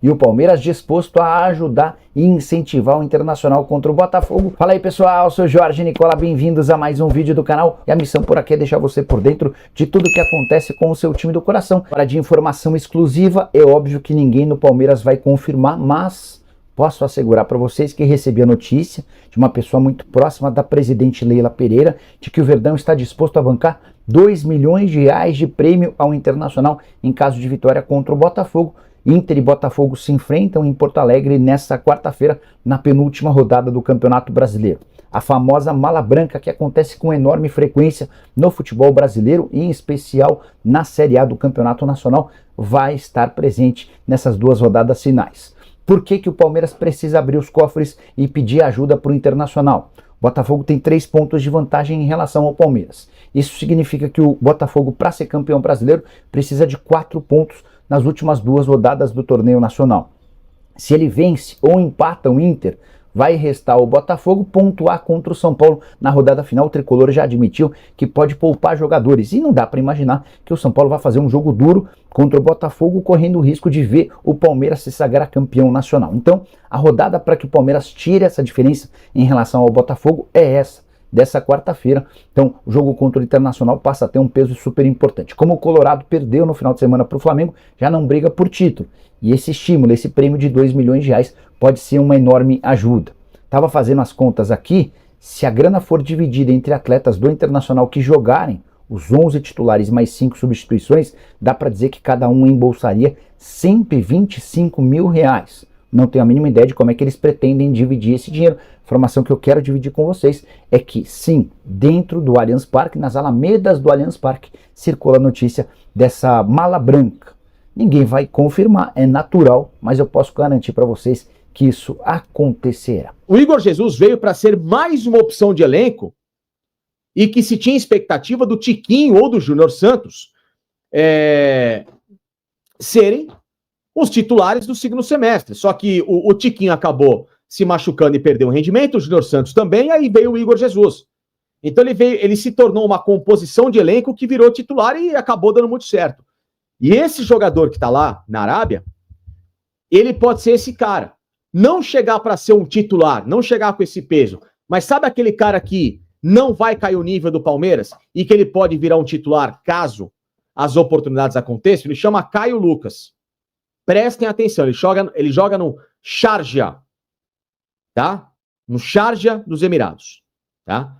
E o Palmeiras disposto a ajudar e incentivar o Internacional contra o Botafogo. Fala aí pessoal, sou Jorge Nicola, bem-vindos a mais um vídeo do canal. E a missão por aqui é deixar você por dentro de tudo que acontece com o seu time do coração. Para de informação exclusiva, é óbvio que ninguém no Palmeiras vai confirmar, mas posso assegurar para vocês que recebi a notícia de uma pessoa muito próxima da presidente Leila Pereira de que o Verdão está disposto a bancar 2 milhões de reais de prêmio ao Internacional em caso de vitória contra o Botafogo. Inter e Botafogo se enfrentam em Porto Alegre nesta quarta-feira, na penúltima rodada do Campeonato Brasileiro. A famosa mala branca que acontece com enorme frequência no futebol brasileiro, e em especial na Série A do Campeonato Nacional, vai estar presente nessas duas rodadas finais. Por que o Palmeiras precisa abrir os cofres e pedir ajuda para o Internacional? O Botafogo tem 3 pontos de vantagem em relação ao Palmeiras. Isso significa que o Botafogo, para ser campeão brasileiro, precisa de 4 pontos nas últimas 2 rodadas do torneio nacional. Se ele vence ou empata o Inter, vai restar ao Botafogo pontuar contra o São Paulo na rodada final. O Tricolor já admitiu que pode poupar jogadores e não dá para imaginar que o São Paulo vai fazer um jogo duro contra o Botafogo, correndo o risco de ver o Palmeiras se sagrar campeão nacional. Então, a rodada para que o Palmeiras tire essa diferença em relação ao Botafogo é essa, dessa quarta-feira. Então, o jogo contra o Internacional passa a ter um peso super importante. Como o Colorado perdeu no final de semana para o Flamengo, já não briga por título. E esse estímulo, esse prêmio de 2 milhões de reais pode ser uma enorme ajuda. Estava fazendo as contas aqui, se a grana for dividida entre atletas do Internacional que jogarem, os 11 titulares mais 5 substituições, dá para dizer que cada um embolsaria 125 mil reais. Não tenho a mínima ideia de como é que eles pretendem dividir esse dinheiro. A informação que eu quero dividir com vocês é que, sim, dentro do Allianz Parque, nas alamedas do Allianz Parque, circula a notícia dessa mala branca. Ninguém vai confirmar, é natural, mas eu posso garantir para vocês que isso acontecerá. O Igor Jesus veio para ser mais uma opção de elenco e que se tinha expectativa do Tiquinho ou do Júnior Santos serem os titulares do segundo semestre. Só que o Tiquinho acabou se machucando e perdeu o rendimento, o Júnior Santos também, aí veio o Igor Jesus. Então ele se tornou uma composição de elenco que virou titular e acabou dando muito certo. E esse jogador que está lá na Arábia, ele pode ser esse cara. Não chegar para ser um titular, não chegar com esse peso, mas sabe aquele cara que não vai cair o nível do Palmeiras e que ele pode virar um titular caso as oportunidades aconteçam? Ele chama Caio Lucas. Prestem atenção, ele joga no Sharjah, tá? No Sharjah dos Emirados, tá?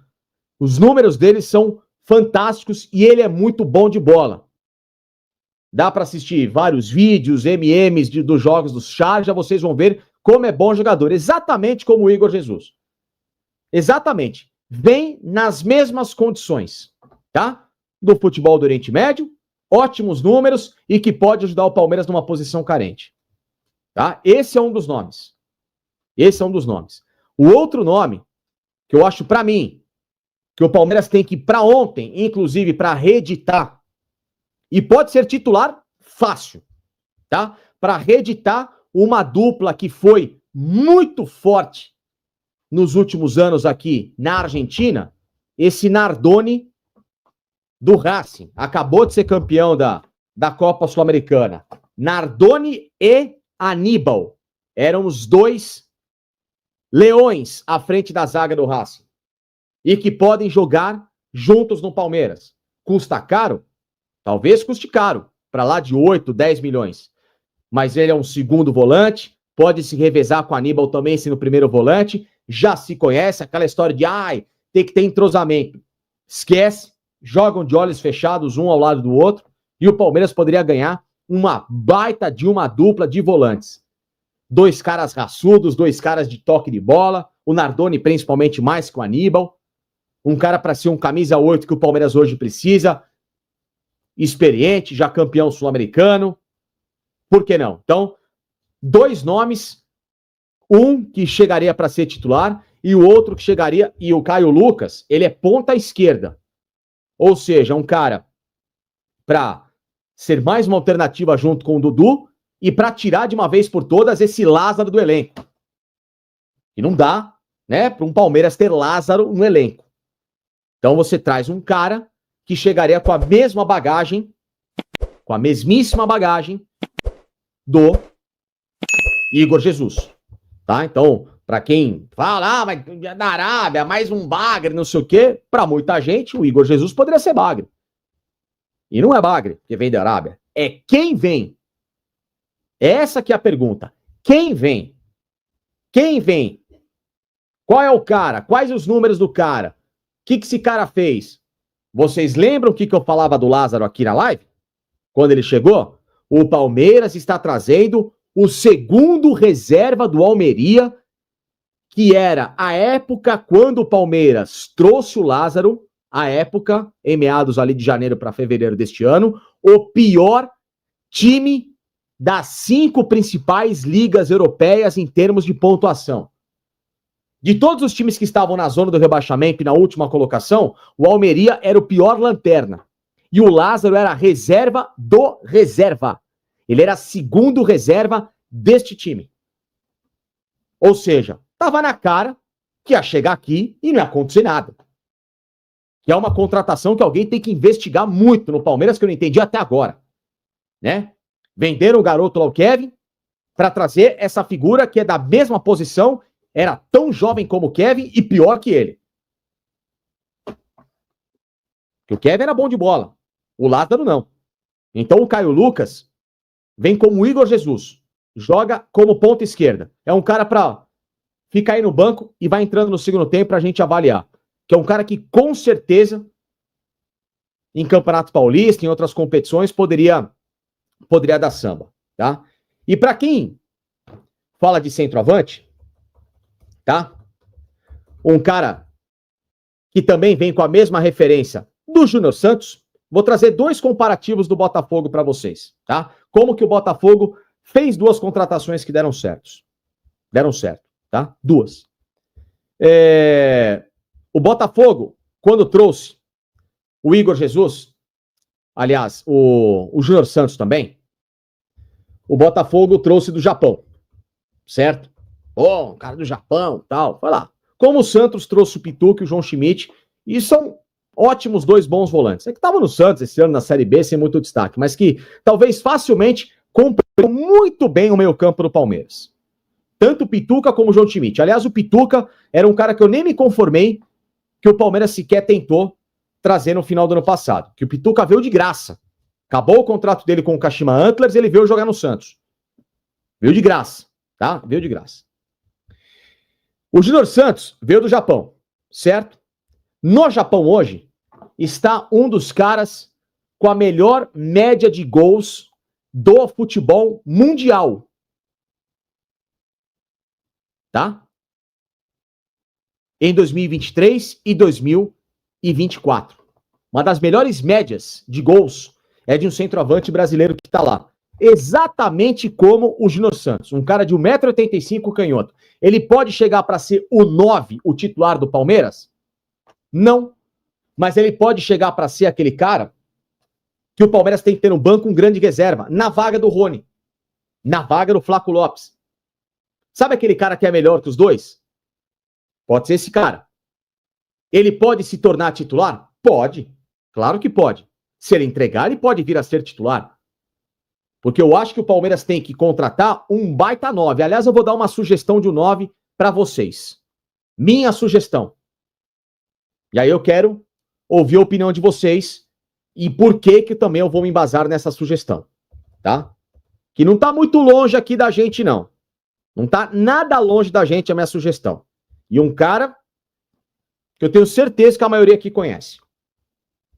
Os números dele são fantásticos e ele é muito bom de bola. Dá para assistir vários vídeos, MMs dos jogos do Sharjah, vocês vão ver como é bom jogador, exatamente como o Igor Jesus. Exatamente. Vem nas mesmas condições, tá? Do futebol do Oriente Médio, ótimos números e que pode ajudar o Palmeiras numa posição carente. Tá? Esse é um dos nomes. Esse é um dos nomes. O outro nome, que eu acho para mim, que o Palmeiras tem que ir para ontem, inclusive para reeditar, e pode ser titular fácil, tá? Para reeditar uma dupla que foi muito forte nos últimos anos aqui na Argentina, esse Nardoni do Racing, acabou de ser campeão da Copa Sul-Americana. Nardoni e Aníbal eram os 2 leões à frente da zaga do Racing e que podem jogar juntos no Palmeiras. Custa caro? Talvez custe caro, para lá de 8, 10 milhões. Mas ele é um segundo volante, pode se revezar com o Aníbal também sendo o primeiro volante, já se conhece, aquela história de tem que ter entrosamento. Esquece, jogam de olhos fechados um ao lado do outro e o Palmeiras poderia ganhar uma baita de uma dupla de volantes. 2 caras raçudos, 2 caras de toque de bola, o Nardoni principalmente mais que o Aníbal, um cara para ser um camisa 8 que o Palmeiras hoje precisa, experiente, já campeão sul-americano. Por que não? Então, 2 nomes, um que chegaria para ser titular e o outro que chegaria, e o Caio Lucas, ele é ponta esquerda. Ou seja, um cara para ser mais uma alternativa junto com o Dudu e para tirar de uma vez por todas esse Lázaro do elenco. E não dá, né, para um Palmeiras ter Lázaro no elenco. Então você traz um cara que chegaria com a mesma bagagem, com a mesmíssima bagagem do Igor Jesus. Tá? Então, para quem fala, mas da Arábia, mais um bagre, não sei o quê, para muita gente, o Igor Jesus poderia ser bagre. E não é bagre que vem da Arábia. É quem vem. Essa que é a pergunta. Quem vem? Quem vem? Qual é o cara? Quais os números do cara? O que esse cara fez? Vocês lembram o que eu falava do Lázaro aqui na live? Quando ele chegou? O Palmeiras está trazendo o segundo reserva do Almeria, que era a época quando o Palmeiras trouxe o Lázaro, a época, em meados ali de janeiro para fevereiro deste ano, o pior time das 5 principais ligas europeias em termos de pontuação. De todos os times que estavam na zona do rebaixamento e na última colocação, o Almeria era o pior lanterna. E o Lázaro era a reserva do reserva. Ele era segundo reserva deste time. Ou seja, estava na cara que ia chegar aqui e não ia acontecer nada. Que é uma contratação que alguém tem que investigar muito no Palmeiras, que eu não entendi até agora. Né? Venderam o garoto lá, o Kevin, para trazer essa figura que é da mesma posição, era tão jovem como o Kevin e pior que ele. Porque o Kevin era bom de bola, o Lázaro não. Então o Caio Lucas vem como o Igor Jesus, joga como ponta esquerda. É um cara para ficar aí no banco e vai entrando no segundo tempo pra gente avaliar. Que é um cara que com certeza em Campeonato Paulista, em outras competições, poderia dar samba, tá? E para quem fala de centroavante, tá? Um cara que também vem com a mesma referência do Júnior Santos, vou trazer 2 comparativos do Botafogo para vocês, tá? Como que o Botafogo fez 2 contratações que deram certo. Deram certo, tá? 2. O Botafogo, quando trouxe o Igor Jesus, aliás, o Júnior Santos também, o Botafogo trouxe do Japão, certo? Um cara do Japão, tal, vai lá. Como o Santos trouxe o Pituca e o João Schmidt, e são ótimos 2 bons volantes. É que estavam no Santos esse ano na Série B sem muito destaque, mas que talvez facilmente completam muito bem o meio-campo do Palmeiras. Tanto o Pituca como o João Schmidt. Aliás, o Pituca era um cara que eu nem me conformei que o Palmeiras sequer tentou trazer no final do ano passado. Que o Pituca veio de graça. Acabou o contrato dele com o Kashima Antlers, ele veio jogar no Santos. Veio de graça, tá? Veio de graça. O Júnior Santos veio do Japão, certo? No Japão hoje, está um dos caras com a melhor média de gols do futebol mundial. Tá? Em 2023 e 2024. Uma das melhores médias de gols é de um centroavante brasileiro que está lá. Exatamente como o Júnior Santos, um cara de 1,85 m canhoto. Ele pode chegar para ser o 9, o titular do Palmeiras? Não. Mas ele pode chegar para ser aquele cara que o Palmeiras tem que ter no banco um grande reserva, na vaga do Rony, na vaga do Flaco Lopes. Sabe aquele cara que é melhor que os dois? Pode ser esse cara. Ele pode se tornar titular? Pode. Claro que pode. Se ele entregar, ele pode vir a ser titular. Porque eu acho que o Palmeiras tem que contratar um baita 9. Aliás, eu vou dar uma sugestão de um 9 para vocês. Minha sugestão. E aí eu quero ouvir a opinião de vocês e por que também eu vou me embasar nessa sugestão. Tá? Que não tá muito longe aqui da gente, não. Não tá nada longe da gente a minha sugestão. E um cara que eu tenho certeza que a maioria aqui conhece.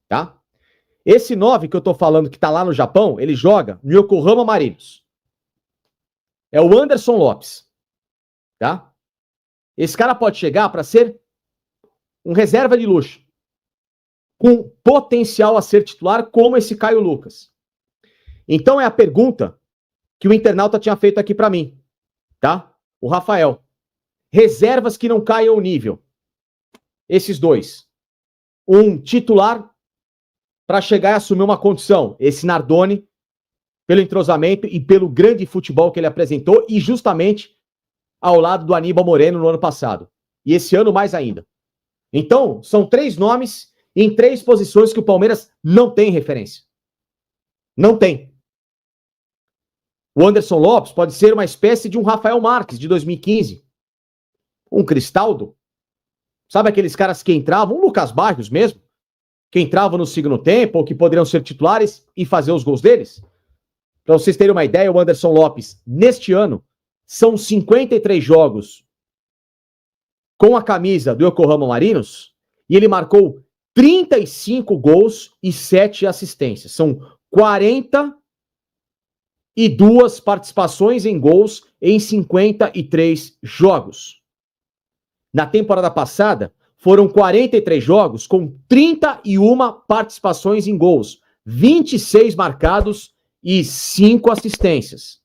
Tá? Esse 9 que eu tô falando que tá lá no Japão, ele joga no Yokohama Marinos. É o Anderson Lopes. Tá? Esse cara pode chegar para ser um reserva de luxo. Com potencial a ser titular, como esse Caio Lucas. Então é a pergunta que o internauta tinha feito aqui para mim. Tá? O Rafael. Reservas que não caiam o nível. Esses 2. Um titular para chegar e assumir uma condição. Esse Nardoni, pelo entrosamento e pelo grande futebol que ele apresentou e justamente ao lado do Aníbal Moreno no ano passado. E esse ano mais ainda. Então, são 3 nomes em 3 posições que o Palmeiras não tem referência. Não tem. O Anderson Lopes pode ser uma espécie de um Rafael Marques de 2015. Um Cristaldo. Sabe aqueles caras que entravam, um Lucas Barrios mesmo, que entravam no segundo tempo, ou que poderiam ser titulares e fazer os gols deles? Para vocês terem uma ideia, o Anderson Lopes, neste ano, são 53 jogos com a camisa do Yokohama Marinos, e ele marcou 35 gols e 7 assistências. São 42 participações em gols em 53 jogos. Na temporada passada, foram 43 jogos com 31 participações em gols, 26 marcados e 5 assistências.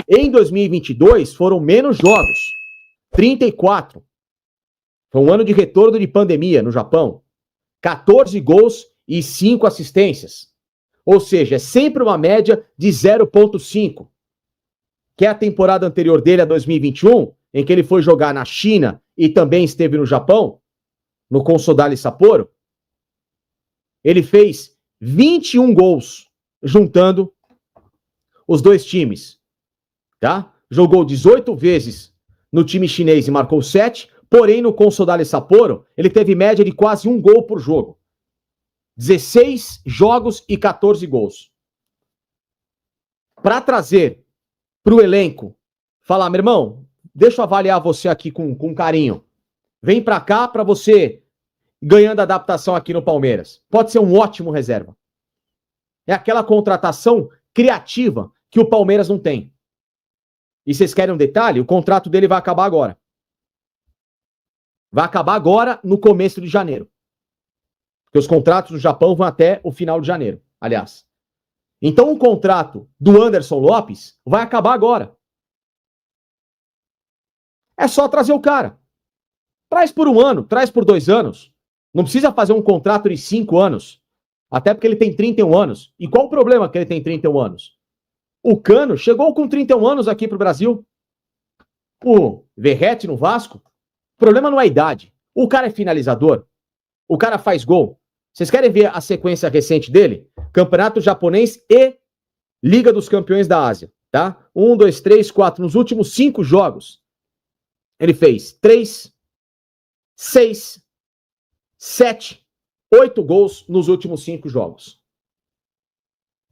Em 2022, foram menos jogos, 34. Foi um ano de retorno de pandemia no Japão. 14 gols e 5 assistências. Ou seja, é sempre uma média de 0,5. Que é a temporada anterior dele, a 2021, em que ele foi jogar na China e também esteve no Japão, no Consadole Sapporo. Ele fez 21 gols, juntando os dois times. Tá? Jogou 18 vezes no time chinês e marcou 7, porém no Consadole Sapporo ele teve média de quase 1 gol por jogo. 16 jogos e 14 gols. Para trazer para o elenco, falar, meu irmão, deixa eu avaliar você aqui com carinho. Vem para cá para você ganhando adaptação aqui no Palmeiras. Pode ser um ótimo reserva. É aquela contratação criativa que o Palmeiras não tem. E vocês querem um detalhe? O contrato dele vai acabar agora. Vai acabar agora, no começo de janeiro. Porque os contratos do Japão vão até o final de janeiro, aliás. Então o contrato do Anderson Lopes vai acabar agora. É só trazer o cara. Traz por 1 ano, traz por 2 anos. Não precisa fazer um contrato de 5 anos. Até porque ele tem 31 anos. E qual o problema que ele tem 31 anos? O Cano chegou com 31 anos aqui pro Brasil. O Verratti no Vasco. O problema não é a idade. O cara é finalizador. O cara faz gol. Vocês querem ver a sequência recente dele? Campeonato japonês e Liga dos Campeões da Ásia. Tá? 1, 2, 3, 4. Nos últimos 5 jogos, ele fez 3, 6, 7, 8 gols nos últimos 5 jogos.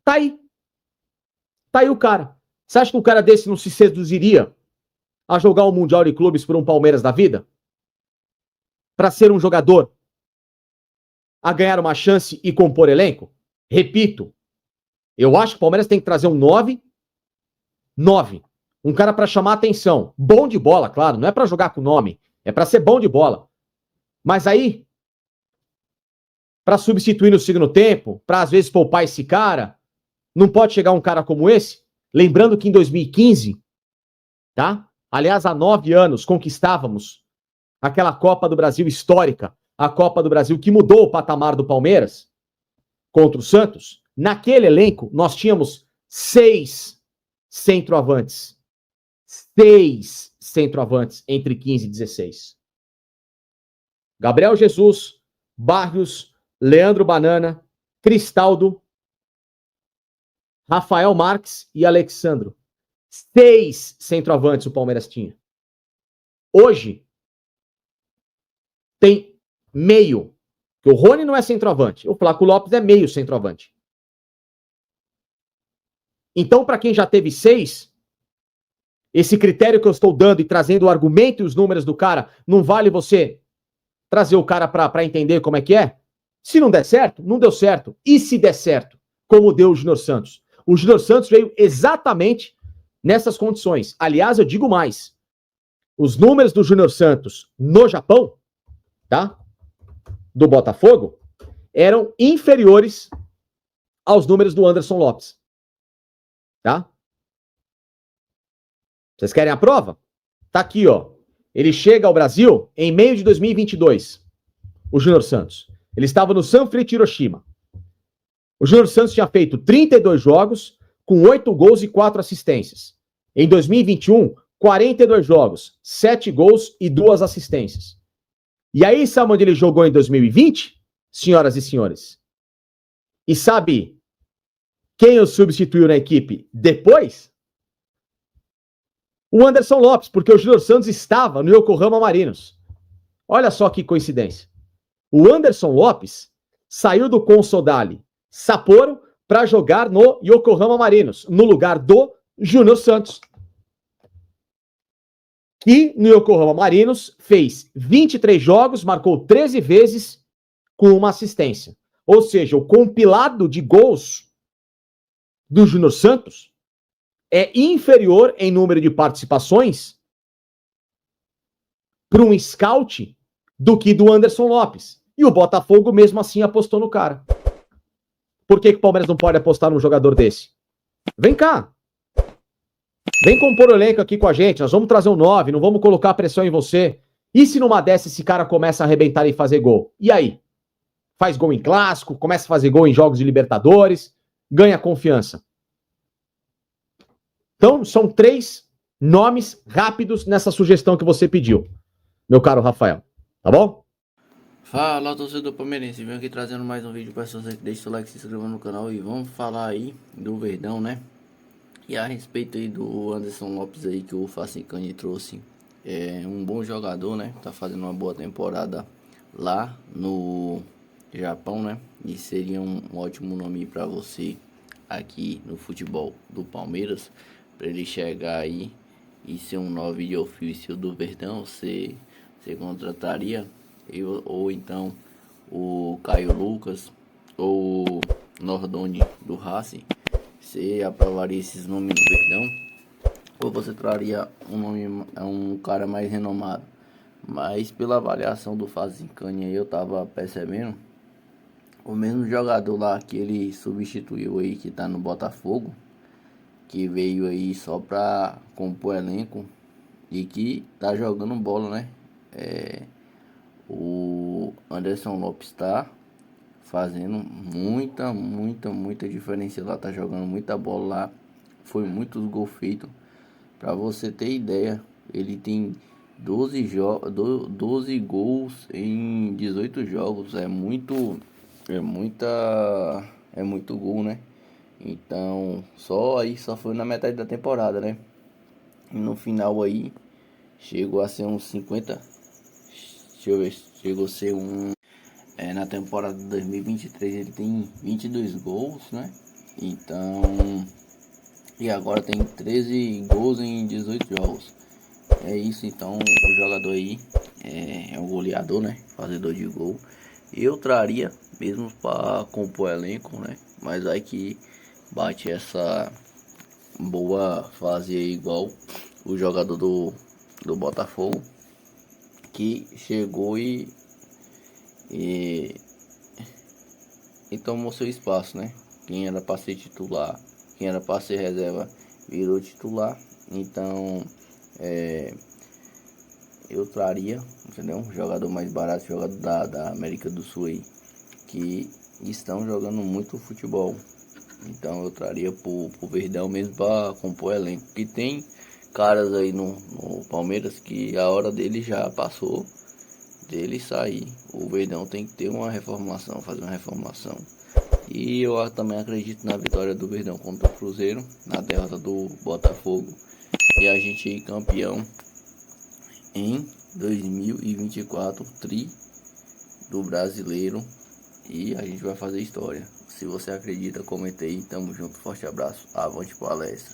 Tá aí. Tá aí o cara. Você acha que um cara desse não se seduziria a jogar o Mundial de Clubes por um Palmeiras da vida? Para ser um jogador? A ganhar uma chance e compor elenco? Repito, eu acho que o Palmeiras tem que trazer um 9. Um cara para chamar a atenção. Bom de bola, claro. Não é para jogar com nome. É para ser bom de bola. Mas aí, para substituir no segundo tempo, para às vezes poupar esse cara, não pode chegar um cara como esse? Lembrando que em 2015, tá? Aliás, há 9 anos conquistávamos aquela Copa do Brasil histórica, a Copa do Brasil que mudou o patamar do Palmeiras contra o Santos. Naquele elenco, nós tínhamos 6 centroavantes. 6 centroavantes entre 15 e 16. Gabriel Jesus, Barrios, Leandro Banana, Cristaldo, Rafael Marques e Alexandro. 6 centroavantes o Palmeiras tinha. Hoje, tem meio. Porque o Rony não é centroavante. O Flaco Lopes é meio centroavante. Então, para quem já teve 6, esse critério que eu estou dando e trazendo o argumento e os números do cara, não vale você trazer o cara para entender como é que é? Se não der certo, não deu certo. E se der certo, como deu o Júnior Santos? O Júnior Santos veio exatamente nessas condições. Aliás, eu digo mais. Os números do Júnior Santos no Japão, tá? Do Botafogo, eram inferiores aos números do Anderson Lopes. Tá? Vocês querem a prova? Tá aqui, ó. Ele chega ao Brasil em meio de 2022. O Júnior Santos. Ele estava no Sanfrecce Hiroshima. O Júnior Santos tinha feito 32 jogos, com 8 gols e 4 assistências. Em 2021, 42 jogos, 7 gols e 2 assistências. E aí, sabe onde ele jogou em 2020? Senhoras e senhores. E sabe Quem o substituiu na equipe depois? O Anderson Lopes, porque o Júnior Santos estava no Yokohama Marinos. Olha só que coincidência. O Anderson Lopes saiu do Consadole Sapporo para jogar no Yokohama Marinos, no lugar do Júnior Santos, que no Yokohama Marinos fez 23 jogos, marcou 13 vezes com uma assistência. Ou seja, o compilado de gols do Júnior Santos é inferior em número de participações para um scout do que do Anderson Lopes. E o Botafogo mesmo assim apostou no cara. Por que o Palmeiras não pode apostar num jogador desse? Vem cá. Vem compor o elenco aqui com a gente. Nós vamos trazer um 9, não vamos colocar pressão em você. E se numa dessa esse cara começa a arrebentar e fazer gol? E aí? Faz gol em clássico, começa a fazer gol em jogos de Libertadores, ganha confiança. Então, são 3 nomes rápidos nessa sugestão que você pediu, meu caro Rafael. Tá bom? Fala, torcedor palmeirense, venho aqui trazendo mais um vídeo para você que deixa o like, se inscreva no canal e vamos falar aí do Verdão, né? E a respeito aí do Anderson Lopes aí que o Facicani trouxe, é um bom jogador, né? Tá fazendo uma boa temporada lá no Japão, né? E seria um ótimo nome para você aqui no futebol do Palmeiras, para ele chegar aí e ser um 9 de ofício do Verdão. Você contrataria ou então o Caio Lucas ou o Nordoni do Racing? Você aprovaria esses nomes no Verdão? Ou você traria um cara mais renomado? Mas pela avaliação do Facicani aí, eu tava percebendo o mesmo jogador lá que ele substituiu aí, que tá no Botafogo, que veio aí só pra compor elenco e que tá jogando bola, né? O Anderson Lopes tá fazendo muita diferença lá, tá jogando muita bola lá, foi muitos gols feitos. Pra você ter ideia, ele tem 12 gols em 18 jogos, é muito gol, né? Então, só foi na metade da temporada, né? E no final aí, chegou a ser uns 50. Deixa eu ver, chegou a ser na temporada de 2023 ele tem 22 gols, né? Então, e agora tem 13 gols em 18 jogos. É isso, então, o jogador aí é um goleador, né? Fazedor de gol. Eu traria mesmo para compor elenco, né? Mas aí que bate essa boa fase aí, igual o jogador do Botafogo, que chegou e tomou seu espaço, né? Quem era para ser titular, quem era para ser reserva, virou titular. Então, eu traria, entendeu? Um jogador mais barato, jogador da América do Sul aí, que estão jogando muito futebol. Então eu traria pro Verdão mesmo para compor elenco. Que tem caras aí no Palmeiras que a hora dele já passou, dele sair. O Verdão tem que ter uma reformulação, fazer uma reformulação. E eu também acredito na vitória do Verdão contra o Cruzeiro, na derrota do Botafogo. E a gente ir campeão em 2024, tri do brasileiro. E a gente vai fazer história. Se você acredita, comente aí. Tamo junto, forte abraço, avante palestra.